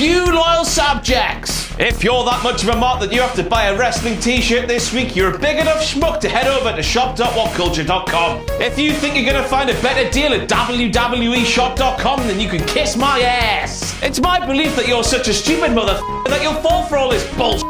you loyal subjects. If you're that much of a mark that you have to buy a wrestling t-shirt this week, you're a big enough schmuck to head over to shop.whatculture.com. If you think you're going to find a better deal at WWEshop.com, then you can kiss my ass. It's my belief that you're such a stupid motherfucker that you'll fall for all this bullshit.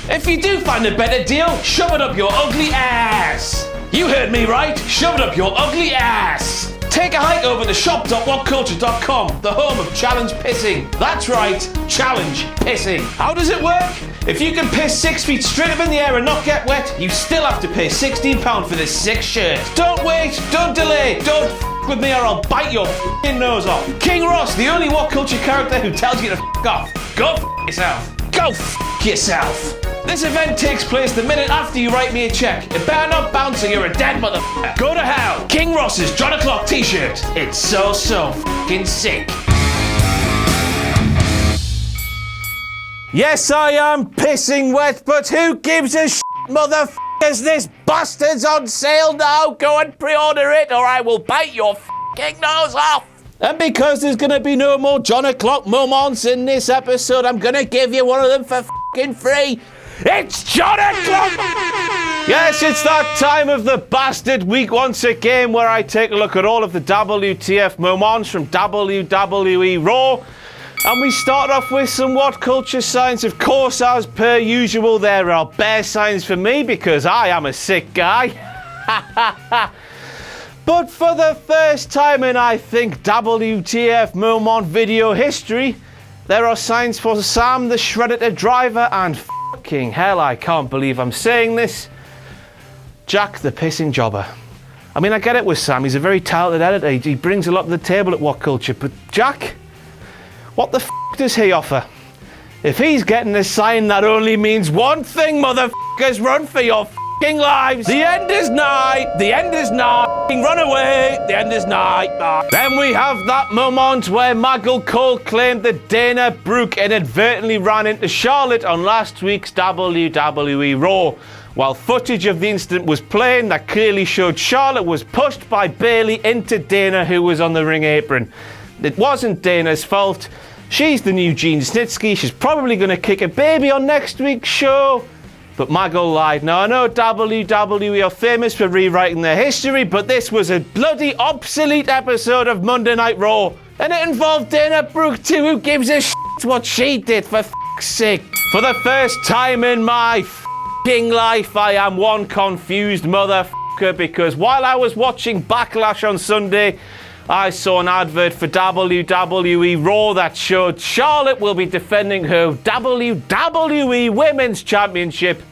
If you do find a better deal, shove it up your ugly ass. You heard me right, shove it up your ugly ass. Take a hike over to shop.whatculture.com, the home of challenge pissing. That's right, challenge pissing. How does it work? If you can piss 6 feet straight up in the air and not get wet, you still have to pay £16 for this sick shirt. Don't wait, don't delay, don't f*** with me or I'll bite your f***ing nose off. King Ross, the only WhatCulture character who tells you to f*** off. Go f*** yourself. Go f*** yourself. This event takes place the minute after you write me a check. It better not bounce or you're a dead motherfucker. Go to hell. King Ross's John O'Clock t-shirt. It's so f***ing sick. Yes, I am pissing wet, but who gives a shit, motherfuckers? This bastard's on sale now. Go and pre-order it or I will bite your f***ing nose off. And because there's going to be no more John O'Clock moments in this episode, I'm going to give you one of them for f***ing free. It's John O'Clock! Yes, it's that time of the bastard week once again where I take a look at all of the WTF moments from WWE RAW. And we start off with some WhatCulture signs. Of course, as per usual, there are bear signs for me because I am a sick guy. But for the first time in, I think, WTF moment video history, there are signs for Sam the Shredder driver and fucking hell, I can't believe I'm saying this, Jack the pissing jobber. I mean, I get it with Sam, he's a very talented editor, he brings a lot to the table at WhatCulture, but Jack, what the f*** does he offer? If he's getting a sign, that only means one thing, motherfuckers, run for your f***ing lives. The end is nigh, the end is nigh, run away, the end is nigh. Then we have that moment where Michael Cole claimed that Dana Brooke inadvertently ran into Charlotte on last week's WWE RAW. While footage of the incident was playing, that clearly showed Charlotte was pushed by Bayley into Dana, who was on the ring apron. It wasn't Dana's fault. She's the new Gene Snitsky. She's probably going to kick a baby on next week's show. But Michael lied. Now, I know WWE are famous for rewriting their history, but this was a bloody obsolete episode of Monday Night Raw. And it involved Dana Brooke too. Who gives a shit what she did, for f***'s sake? For the first time in my f***ing life, I am one confused motherfucker, because while I was watching Backlash on Sunday, I saw an advert for WWE RAW that showed Charlotte will be defending her WWE Women's Championship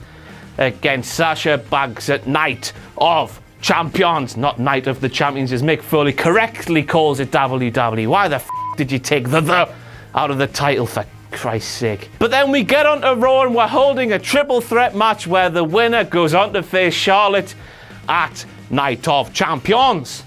against Sasha Banks at Night of Champions. Not Night of the Champions, as Mick Foley correctly calls it WWE. Why the f*** did you take the out of the title, for Christ's sake? But then we get onto Raw and we're holding a triple threat match where the winner goes on to face Charlotte at Night of Champions.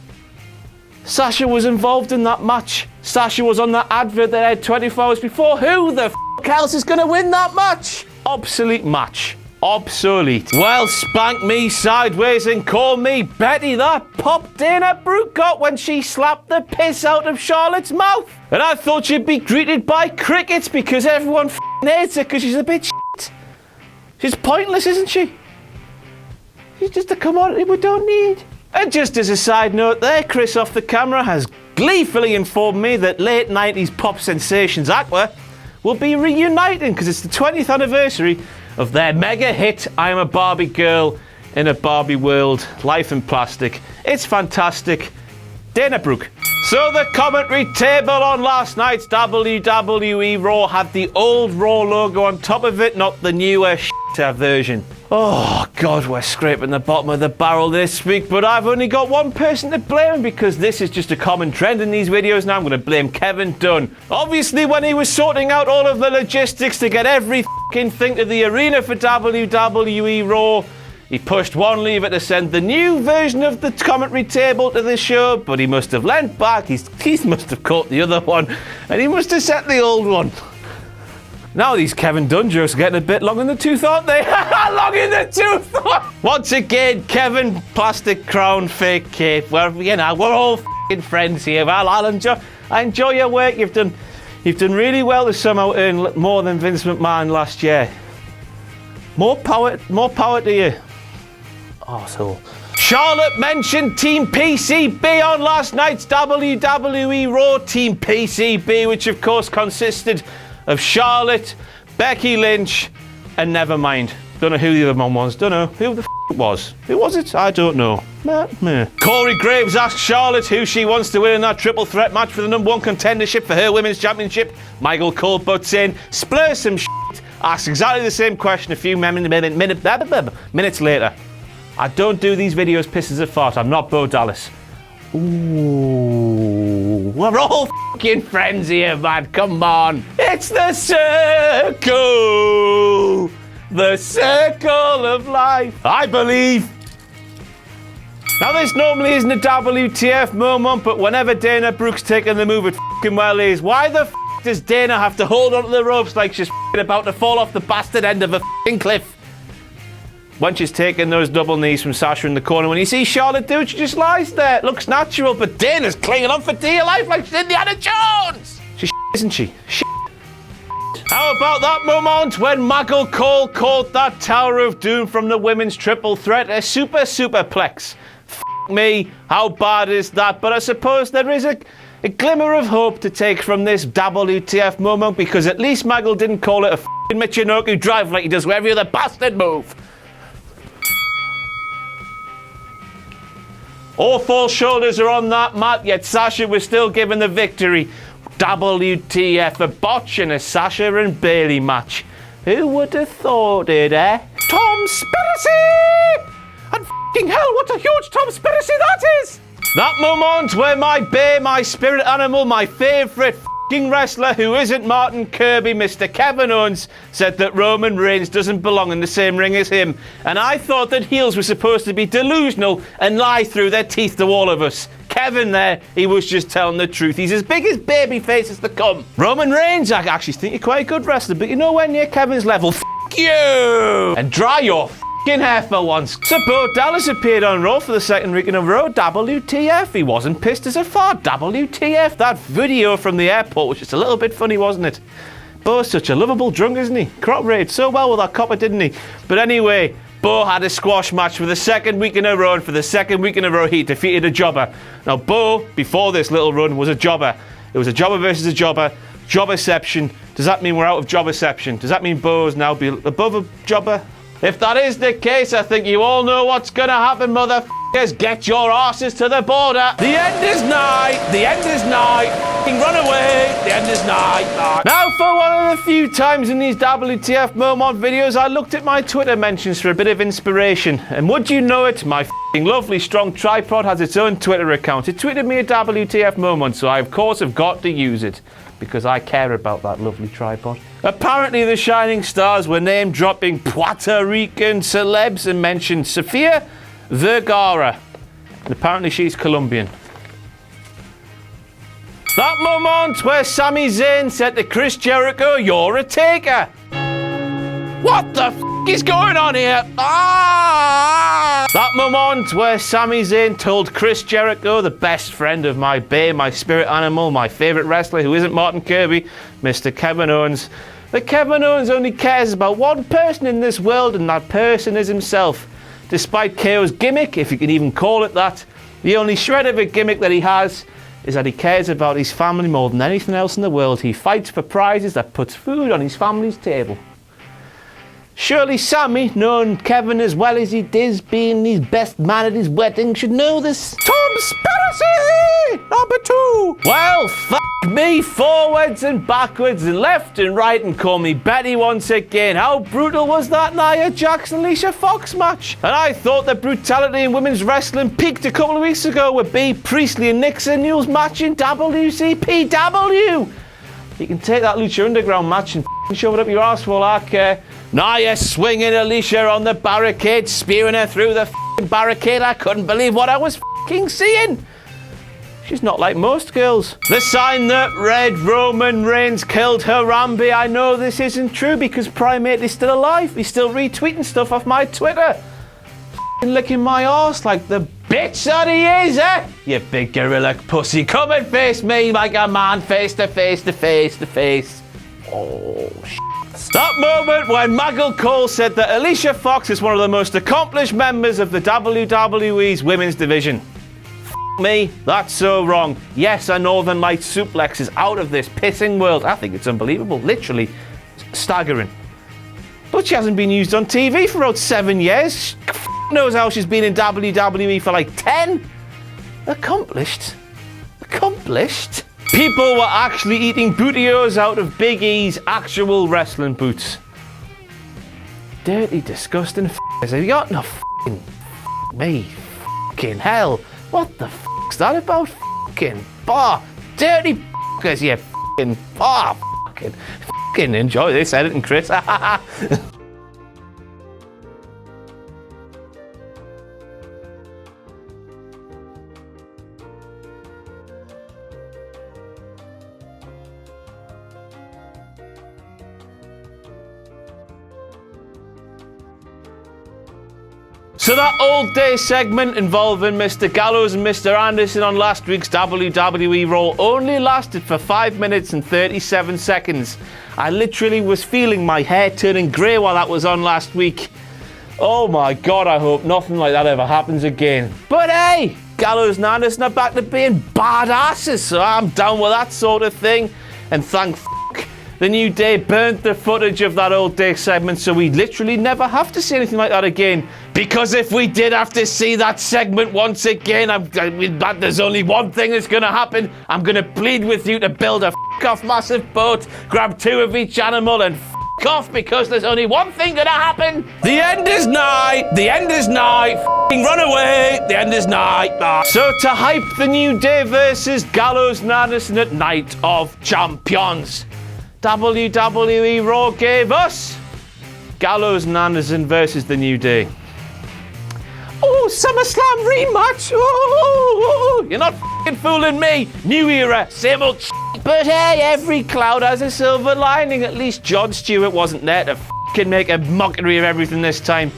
Sasha was involved in that match. Sasha was on that advert that aired 24 hours before. Who the f*** else is going to win that match? Obsolete match. Obsolete. Well, spank me sideways and call me Betty. That pop Dana Brooke got when she slapped the piss out of Charlotte's mouth. And I thought she'd be greeted by crickets because everyone hates her because she's a bit shit. She's pointless, isn't she? She's just a commodity we don't need. And just as a side note there, Chris off the camera has gleefully informed me that late 90s pop sensations Aqua will be reuniting because it's the 20th anniversary of their mega hit I Am a Barbie Girl in a Barbie World, Life in Plastic. It's fantastic. Dana Brooke. So the commentary table on last night's WWE RAW had the old RAW logo on top of it, not the newer shitter version. Oh God, we're scraping the bottom of the barrel this week, but I've only got one person to blame because this is just a common trend in these videos now. I'm going to blame Kevin Dunn. Obviously, when he was sorting out all of the logistics to get every thing to the arena for WWE RAW, he pushed one lever to send the new version of the commentary table to the show, but he must have leant back, his teeth must have caught the other one, and he must have set the old one. Now these Kevin Dunn jokes are getting a bit long in the tooth, aren't they? Long in the tooth! Once again, Kevin, plastic crown, fake cape. Well, you know, we're all f***ing friends here. Well, I enjoy your work. You've done You've done really well to somehow earn more than Vince McMahon last year. More power to you. Arsehole. Charlotte mentioned Team PCB on last night's WWE RAW. Team PCB, which of course consisted of Charlotte, Becky Lynch, and Nevermind. Don't know who the other one was. Don't know who the it was. Who was it? I don't know. Corey Graves asked Charlotte who she wants to win in that triple threat match for the #1 contendership for her women's championship. Michael Cole butts in, splurs some shit, asks exactly the same question a few minutes later. I don't do these videos pisses a fart. I'm not Bo Dallas. Ooh, we're all fucking friends here, man. Come on. It's the circle. The circle of life. I believe. Now, this normally isn't a WTF moment, but whenever Dana Brooke's taking the move, it fucking well is. Why the f does Dana have to hold onto the ropes like she's about to fall off the bastard end of a cliff? When she's taking those double knees from Sasha in the corner, when you see Charlotte do it, she just lies there. It looks natural, but Dana's clinging on for dear life like she's Indiana Jones. She's isn't she? How about that moment when Michael Cole called that Tower of Doom from the women's triple threat a superplex? F me, how bad is that? But I suppose there is a glimmer of hope to take from this WTF moment, because at least Michael didn't call it a f***ing Michinoku drive like he does with every other bastard move. All four shoulders are on that mat, yet Sasha was still given the victory. WTF, a botch in a Sasha and Bayley match. Who would have thought it, eh? Tomspiracy! And f***ing hell, what a huge Tomspiracy that is! That moment where my bear, my spirit animal, my favourite f***ing wrestler who isn't Martin Kirby, Mr. Kevin Owens, said that Roman Reigns doesn't belong in the same ring as him. And I thought that heels were supposed to be delusional and lie through their teeth to all of us. Kevin there, he was just telling the truth. He's as big as babyface as they come. Roman Reigns, I actually think you're quite a good wrestler, but you're nowhere near Kevin's level. F*** you! And dry your f***ing hair for once. So Bo Dallas appeared on Raw for the second week in a row. WTF, he wasn't pissed as a fart. WTF, that video from the airport was just a little bit funny, wasn't it? Bo's such a lovable drunk, isn't he? Cooperated so well with that copper, didn't he? But anyway, Bo had a squash match for the second week in a row, and for the second week in a row, he defeated a jobber. Now, Bo, before this little run, was a jobber. It was a jobber versus a jobber. Jobberception. Does that mean we're out of jobberception? Does that mean Bo's now be above a jobber? If that is the case, I think you all know what's gonna happen, motherfuckers. Get your asses to the border. The end is nigh. The end is nigh. Run away. The end is nigh. Now, for one of the few times in these WTF moment videos, I looked at my Twitter mentions for a bit of inspiration. And would you know it, my lovely strong tripod has its own Twitter account. It tweeted me a WTF moment, so I of course have got to use it, because I care about that lovely tripod. Apparently the Shining Stars were name-dropping Puerto Rican celebs and mentioned Sofia Vergara. And apparently she's Colombian. That moment where Sami Zayn said to Chris Jericho, "You're a taker." What the f*** is going on here? Ah! That moment where Sami Zayn told Chris Jericho, the best friend of my bear, my spirit animal, my favourite wrestler who isn't Martin Kirby, Mr. Kevin Owens, that Kevin Owens only cares about one person in this world, and that person is himself. Despite KO's gimmick, if you can even call it that, the only shred of a gimmick that he has is that he cares about his family more than anything else in the world. He fights for prizes that puts food on his family's table. Surely Sammy, knowing Kevin as well as he does, being his best man at his wedding, should know this. Tomspiracy number 2. Well, f*** me forwards and backwards and left and right and call me Betty once again. How brutal was that Nia Jax and Alicia Fox match? And I thought the brutality in women's wrestling peaked a couple of weeks ago with B. Priestley and Nixon News match in WCPW. You can take that Lucha Underground match and shove it up your arse for all I care. Nia swinging Alicia on the barricade, spearing her through the barricade. I couldn't believe what I was seeing. She's not like most girls. The sign that read Roman Reigns killed Harambe. I know this isn't true because Primate is still alive. He's still retweeting stuff off my Twitter. Licking my arse like the bitch that he is, eh? You big gorilla pussy. Come and face me like a man, face to face to face to face. Oh, shit. That moment when Michael Cole said that Alicia Fox is one of the most accomplished members of the WWE's women's division. F me, that's so wrong. Yes, a Northern Lights suplex is out of this pissing world. I think it's unbelievable, literally staggering. But she hasn't been used on TV for about 7 years. F knows how she's been in WWE for like 10. Accomplished. Accomplished. People were actually eating bootios out of Big E's actual wrestling boots. Dirty, disgusting f***ers. Have you got no f***ing me? F***ing hell. What the f***'s that about? F***ing bar. Dirty f***ers, you f***ing bar. F***ing enjoy this editing, Chris. So that old day segment involving Mr. Gallows and Mr. Anderson on last week's WWE RAW only lasted for 5 minutes and 37 seconds. I literally was feeling my hair turning grey while that was on last week. Oh my God, I hope nothing like that ever happens again. But hey, Gallows and Anderson are back to being badasses, so I'm down with that sort of thing. And thank the New Day burnt the footage of that old day segment, so we literally never have to see anything like that again. Because if we did have to see that segment once again, there's only one thing that's going to happen. I'm going to plead with you to build a off massive boat, grab 2 of each animal and off, because there's only one thing going to happen. The end is nigh. The end is nigh. Run away. The end is nigh. So to hype the New Day versus Gallows and Anderson at Night of Champions, WWE RAW gave us Gallows and Anderson versus the New Day. Oh, SummerSlam rematch! Oh, you're not f***ing fooling me! New era, same old shit. But hey, every cloud has a silver lining. At least Jon Stewart wasn't there to f***ing make a mockery of everything this time.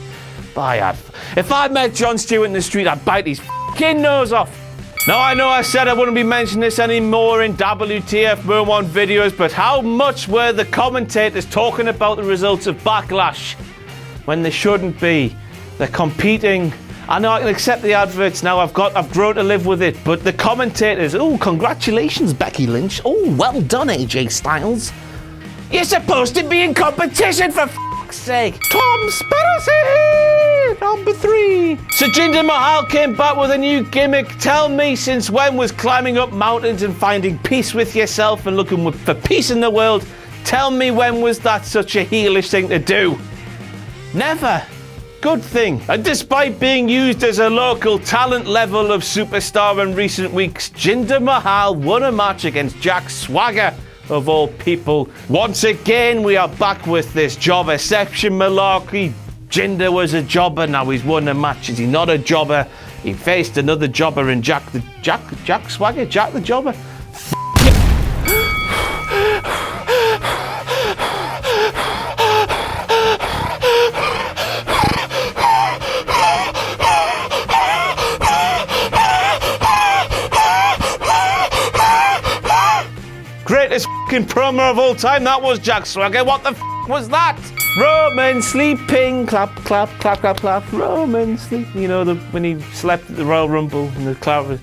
If I met Jon Stewart in the street, I'd bite his f***ing nose off. Now, I know I said I wouldn't be mentioning this anymore in WTF Moments videos, but how much were the commentators talking about the results of Backlash when they shouldn't be? They're competing. I know I can accept the adverts now. I've grown to live with it. But the commentators, oh, congratulations, Becky Lynch. Oh, well done, AJ Styles. You're supposed to be in competition, for f***'s sake. Tom Spinner's number 3. So Jinder Mahal came back with a new gimmick. Tell me, since when was climbing up mountains and finding peace with yourself and looking for peace in the world? Tell me, when was that such a heelish thing to do? Never. Good thing. And despite being used as a local talent level of superstar in recent weeks, Jinder Mahal won a match against Jack Swagger, of all people. Once again, we are back with this jobberception malarkey. Jinder was a jobber, now he's won a match. Is he not a jobber? He faced another jobber in Jack Swagger? Jack the Jobber? Greatest f***ing promo of all time, that was Jack Swagger. What the f*** was that? Roman sleeping, clap, clap, clap, clap, clap. Roman sleeping. You know, when he slept at the Royal Rumble in the cloud.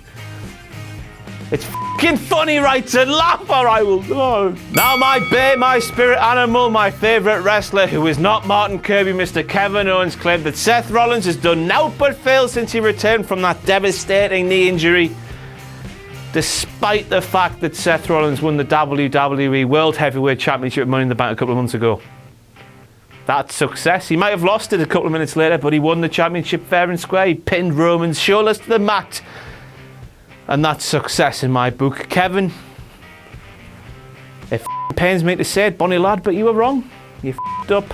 It's f***ing funny, right? To laugh, or I will go. Now my bae, my spirit animal, my favourite wrestler, who is not Martin Kirby, Mr. Kevin Owens, claimed that Seth Rollins has done naught but fail since he returned from that devastating knee injury. Despite the fact that Seth Rollins won the WWE World Heavyweight Championship at Money in the Bank a couple of months ago. That's success. He might have lost it a couple of minutes later, but he won the championship fair and square. He pinned Roman's shoulders to the mat. And that's success in my book. Kevin, it pains me to say it, Bonnie lad, but you were wrong. You f***ed up.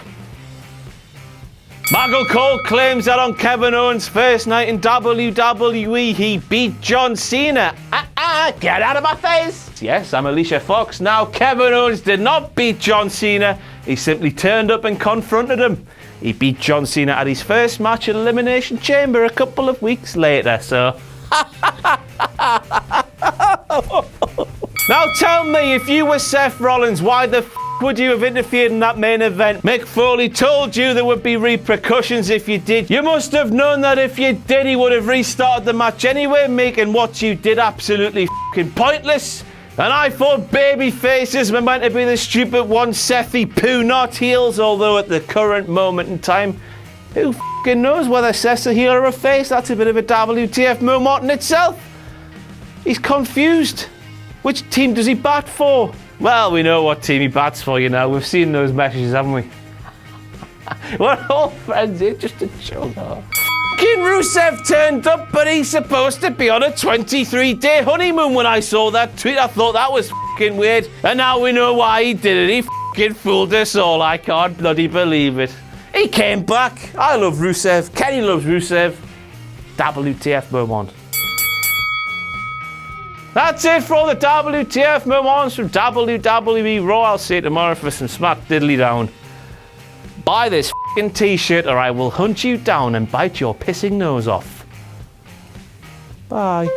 Michael Cole claims that on Kevin Owens' first night in WWE, he beat John Cena. Get out of my face! Yes, I'm Alicia Fox. Now, Kevin Owens did not beat John Cena. He simply turned up and confronted him. He beat John Cena at his first match at Elimination Chamber a couple of weeks later, so... Now tell me, if you were Seth Rollins, why the would you have interfered in that main event? Mick Foley told you there would be repercussions if you did. You must have known that if you did, he would have restarted the match anyway, making what you did absolutely pointless. And I thought baby faces were meant to be the stupid ones, Sethy poo, not heels, although at the current moment in time, who knows whether Seth's a heel or a face? That's a bit of a WTF moment in itself. He's confused. Which team does he bat for? Well, we know what team he bats for, you know. We've seen those messages, haven't we? We're all friends here, just a joke. Fucking Rusev turned up, but he's supposed to be on a 23-day honeymoon. When I saw that tweet, I thought that was fucking weird. And now we know why he did it. He fucking fooled us all. I can't bloody believe it. He came back. I love Rusev. Kenny loves Rusev. WTF moment. That's it for all the WTF moments from WWE RAW. I'll see you tomorrow for some smack diddly down. Buy this f***ing t-shirt or I will hunt you down and bite your pissing nose off. Bye.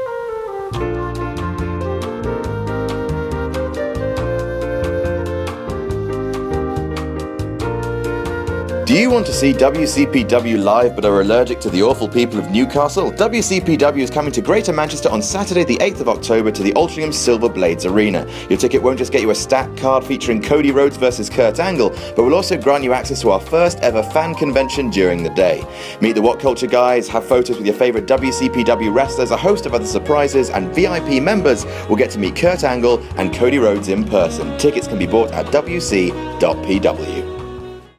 Do you want to see WCPW live but are allergic to the awful people of Newcastle? WCPW is coming to Greater Manchester on Saturday the 8th of October to the Altrincham Silver Blades Arena. Your ticket won't just get you a stat card featuring Cody Rhodes versus Kurt Angle, but will also grant you access to our first ever fan convention during the day. Meet the WhatCulture guys, have photos with your favourite WCPW wrestlers, a host of other surprises, and VIP members will get to meet Kurt Angle and Cody Rhodes in person. Tickets can be bought at wc.pw.